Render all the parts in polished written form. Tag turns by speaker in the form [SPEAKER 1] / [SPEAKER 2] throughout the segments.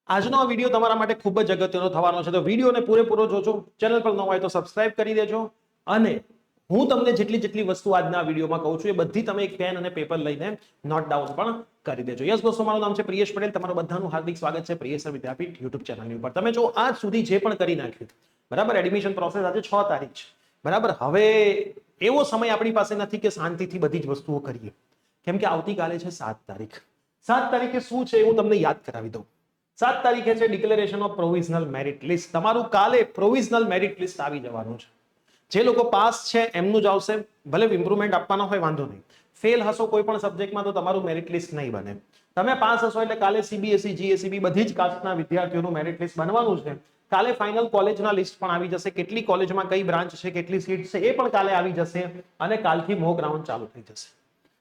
[SPEAKER 1] આજનો આ વિડીયો તમારા માટે ખૂબ જ અગત્યનો થવાનો છે, તો વિડીયોને પૂરેપૂરો જોજો. ચેનલ પર નવા હોય તો સબસ્ક્રાઇબ કરી દેજો. અને હું તમને જેટલી વસ્તુ આજના વિડીયોમાં કહું છું એ બધી તમે એક પેન અને પેપર લઈને નોટ ડાઉન પણ કરી દેજો. યસ દોસ્તો, મારું નામ છે પ્રિયેશ પટેલ. તમારું બધાનું હાર્દિક સ્વાગત છે પ્રિયેશ વિદ્યાપીઠ યુટ્યુબ ચેનલની ઉપર. તમે જો આજ સુધી જે પણ કરી નાખ્યું, બરાબર, એડમિશન પ્રોસેસ આજે 6 તારીખ છે, બરાબર. હવે એવો સમય આપણી પાસે નથી કે શાંતિથી બધી જ વસ્તુઓ કરીએ, કેમ કે આવતીકાલે છે 7 તારીખ. 7 તારીખે શું છે હું તમને યાદ કરાવી દઉં. 7 તારીખે છે declaration of provisional merit list. તમારું કાલે પ્રોવિઝનલ મેરિટ લિસ્ટ આવી જવાનું છે. જે લોકો પાસ છે એમનું જ આવશે, ભલે ઇમ્પ્રુવમેન્ટ આપવાનો હોય વાંધો નહીં. ફેલ હશો કોઈ પણ સબ્જેક્ટમાં તો તમારું મેરિટ લિસ્ટ નહીં બને. તમે પાસ હશો એટલે કાલે સીબીએસઈ, જીએસઈબી બધી જ કાસ્ટના વિદ્યાર્થીઓનું મેરિટ લિસ્ટ બનવાનું છે. કાલે ફાઇનલ કોલેજના લિસ્ટ પણ આવી જશે. કેટલી કોલેજમાં કઈ બ્રાન્ચ છે, કેટલી સીટ છે, એ પણ કાલે આવી જશે. અને કાલથી મોક રાઉન્ડ ચાલુ થઈ જશે.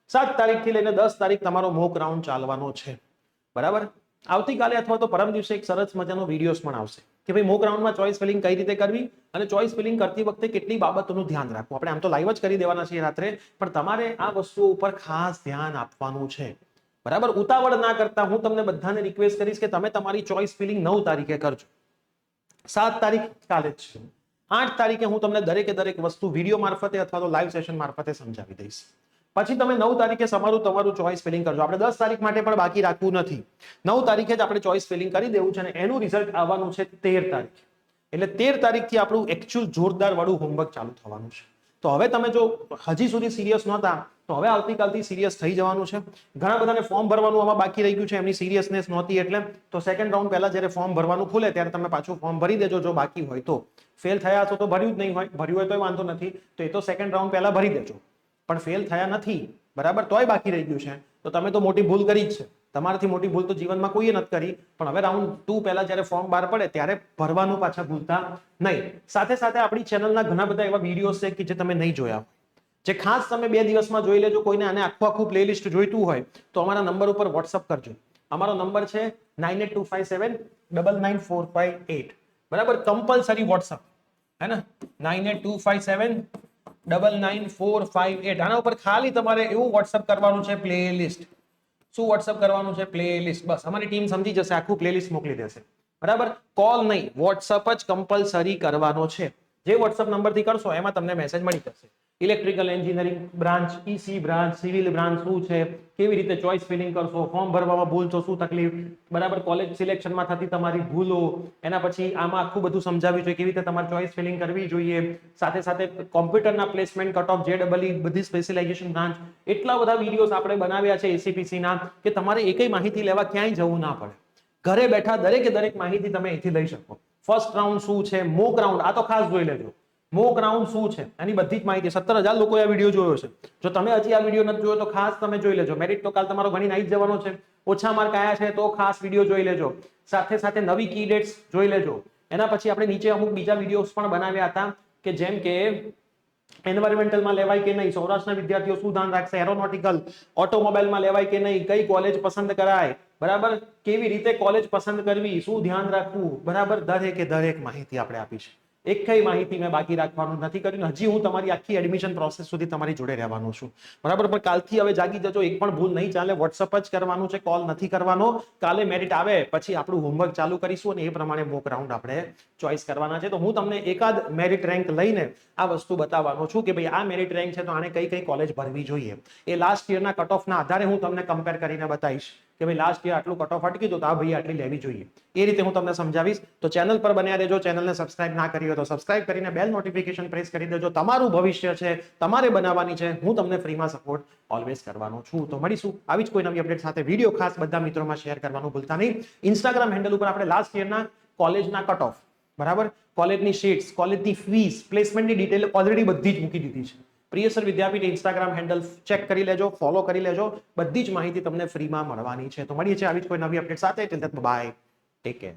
[SPEAKER 1] 7 તારીખથી લઈને 10 તારીખ તમારો મોક રાઉન્ડ ચાલવાનો છે, બરાબર. આવતીકાલે અથવા તો પરમ દિવસે એક સરસ મજાનો વિડીયોઝ પણ આવશે કે ભાઈ મોક રાઉન્ડમાં ચોઇસ ફિલિંગ કઈ રીતે કરવી અને ચોઇસ ફિલિંગ કરતી વખતે કેટલી બાબતોનું ધ્યાન રાખવું. આપણે આમ તો લાઈવ જ કરી દેવાના છીએ રાત્રે, પણ તમારે આ વસ્તુઓ ઉપર ખાસ ધ્યાન આપવાનું છે, બરાબર. ઉતાવળ ના કરતા હું તમને બધાને રિક્વેસ્ટ કરીશ કે તમે તમારી ચોઇસ ફિલિંગ 9 તારીખે કરજો. 7 તારીખ કાલે જ છે. 8 તારીખે હું તમને દરેક વસ્તુ વિડીયો મારફતે અથવા તો લાઈવ સેશન મારફતે સમજાવી દઈશ. પછી તમે 9 તારીખે તમારું ચોઇસ ફિલિંગ કરજો. આપણે 10 તારીખ માટે પણ બાકી રાખવું નથી. 9 તારીખે જ આપણે ચોઇસ ફિલિંગ કરી દેવું છે અને એનું રિઝલ્ટ આવવાનું છે 13 તારીખે. એટલે 13 તારીખથી આપણું એકચ્યુઅલ જોરદાર વાળું હોમવર્ક ચાલુ થવાનું છે. તો હવે તમે જો હજી સુધી સિરિયસ નહોતા તો હવે આવતીકાલથી સિરિયસ થઈ જવાનું છે. ઘણા બધાને ફોર્મ ભરવાનું આમાં બાકી રહી ગયું છે, એમની સિરિયસનેસ નહોતી, એટલે તો સેકન્ડ રાઉન્ડ પહેલા જ્યારે ફોર્મ ભરવાનું ખુલે ત્યારે તમે પાછું ફોર્મ ભરી દેજો જો બાકી હોય તો. ફેલ થયા છો તો ભર્યું જ નહીં હોય, ભર્યું હોય તો વાંધો નથી, તો એ તો સેકન્ડ રાઉન્ડ પહેલા ભરી દેજો. પણ ફેલ થયા નથી, બરાબર, તોય બાકી રહી ગયું છે તો તમે તો મોટી ભૂલ કરી જ છે. તમારાથી મોટી ભૂલ તો જીવનમાં કોઈએ નથી કરી, પણ હવે રાઉન્ડ 2 પહેલા જ્યારે ફોર્મ બહાર પડે ત્યારે ભરવાનું પાછા ભૂલતા નહીં. સાથે સાથે આપણી ચેનલના ઘણા બધા એવા વિડીયોઝ છે કે જે તમે નહીં જોયા હોય, જે ખાસ તમે 2 દિવસમાં જોઈ લેજો. કોઈને આને આખું પ્લેલિસ્ટ જોઈતું હોય તો અમારા નંબર ઉપર વોટ્સઅપ કરજો. અમારો નંબર છે 9825799458, બરાબર. કમ્પલસરી વોટ્સઅપ, હે ને, 9825799458. આના ઉપર ખાલી તમારે એવું વોટ્સઅપ કરવાનું છે, પ્લેલિસ્ટ. શું વોટ્સઅપ કરવાનું છે? પ્લેલિસ્ટ. બસ અમારી ટીમ સમજી જશે, આખું પ્લેલિસ્ટ મોકલી દેશે, બરાબર. કોલ નહીં, વોટ્સઅપ જ કમ્પલસરી કરવાનો છે. જે વોટ્સઅપ નંબરથી કરશો એમાં તમને મેસેજ મળી જશે. Electrical engineering branch, EC branch, civil branch શું છે, કેવી રીતે ચોઇસ ફિલિંગ કરશો, ફોર્મ ભરવામાં ભૂલ તો શું તકલીફ, બરાબર, કોલેજ સિલેક્શનમાં થતી તમારી ભૂલો, એના પછી આમાં આખું બધું સમજાવ્યું છે કેવી રીતે તમારે ચોઇસ ફિલિંગ કરવી જોઈએ. સાથે સાથે કોમ્પ્યુટરના પ્લેસમેન્ટ, કટ ઓફ, જેડબલઈ, બધી સ્પેશિયલાઇઝેશન બ્રાન્ચ, એટલા બધા વિડીયોઝ આપણે બનાવ્યા છે એસીપીસી ના કે તમારે એકય માહિતી લેવા ક્યાંય જવું ના પડે. ઘરે બેઠા દરેક માહિતી તમે અહીંથી લઈ શકો. ફર્સ્ટ રાઉન્ડ શું છે, મોક રાઉન્ડ, આ તો ખાસ જોઈ લેજો. મોક રાઉન્ડ શું છે એની બધી જ માહિતી. 17,000 લોકોએ આ વિડીયો જોયો છે. જો તમે હજી આ વિડીયો નથી જોયો તો ખાસ તમે જોઈ લેજો. મેરિટ તો કાલ તમારો ગણીને આવી જ જવાનો છે. ઓછા માર્ક આયા છે તો ખાસ વિડીયો જોઈ લેજો. સાથે સાથે નવી કી ડેટ્સ જોઈ લેજો. એના પછી આપણે નીચે અમુક બીજા વિડીયોઝ પણ બનાવ્યા હતા કે જેમ કે એન્વાયરમેન્ટલમાં લેવાય કે નહીં, સૌરાષ્ટ્રના વિદ્યાર્થીઓ શું ધ્યાન રાખશે, એરોનોટિકલ, ઓટોમોબાઈલમાં લેવાય કે નહીં, કઈ કોલેજ પસંદ કરાય, બરાબર, કેવી રીતે કોલેજ પસંદ કરવી, શું ધ્યાન રાખવું, બરાબર, દરેક માહિતી આપણે આપી છે. એકય માહિતી મેં બાકી રાખવાનું નથી કર્યું. હજી હું તમારી આખી એડમિશન પ્રોસેસ સુધી તમારી જોડે રહેવાનું છું, બરાબર. પણ કાલથી હવે જાગી જજો, એક પણ ભૂલ નહીં ચાલે. વોટ્સઅપ જ કરવાનું છે, કોલ નથી કરવાનો. કાલે મેરિટ આવે પછી આપણું હોમવર્ક ચાલુ કરીશું અને એ પ્રમાણે મોક રાઉન્ડ આપણે ચોઇસ કરવાના છે. તો હું તમને એકાદ મેરિટ રેન્ક લઈને આ વસ્તુ બતાવવાનો છું કે ભાઈ આ મેરિટ રેન્ક છે તો આને કઈ કોલેજ ભરવી જોઈએ. એ લાસ્ટ યરના કટ ઓફના આધારે હું તમને કમ્પેર કરીને બતાવીશ કે ભાઈ લાસ્ટ યર આટલું કટ ઓફ અટકી તો આ ભાઈ આટલી લેવી જોઈએ. એ રીતે હું તમને સમજાવીશ. તો ચેનલ પર બન્યા રહેજો. ચેનલને સબસ્ક્રાઇબ ના કરી હોય તો સબસ્ક્રાઇબ કરીને બેલ નોટિફિકેશન પ્રેસ કરી દેજો. તમારું ભવિષ્ય છે, તમારે બનાવવાની છે. હું તમને ફ્રીમાં સપોર્ટ ઓલવેઝ કરવાનો છું. તો મળીશું આવી જ કોઈ નવી અપડેટ સાથે. વિડીયો ખાસ બધા મિત્રોમાં શેર કરવાનું ભૂલતા નહીં. ઇન્સ્ટાગ્રામ હેન્ડલ ઉપર આપણે લાસ્ટ યરના કોલેજના કટ ઓફ, બરાબર, કોલેજની શીટ્સ, કોલેજની ફીસ, પ્લેસમેન્ટની ડિટેલ ઓલરેડી બધી જ મૂકી દીધી છે. પ્રિયસર વિદ્યાપીઠ ઇન્સ્ટાગ્રામ હેન્ડલ ચેક કરી લેજો, ફોલો કરી લેજો. બધી જ માહિતી તમને ફ્રીમાં મળવાની છે. તો મળીએ છીએ આવી જ કોઈ નવી અપડેટ સાથે. Bye, take care.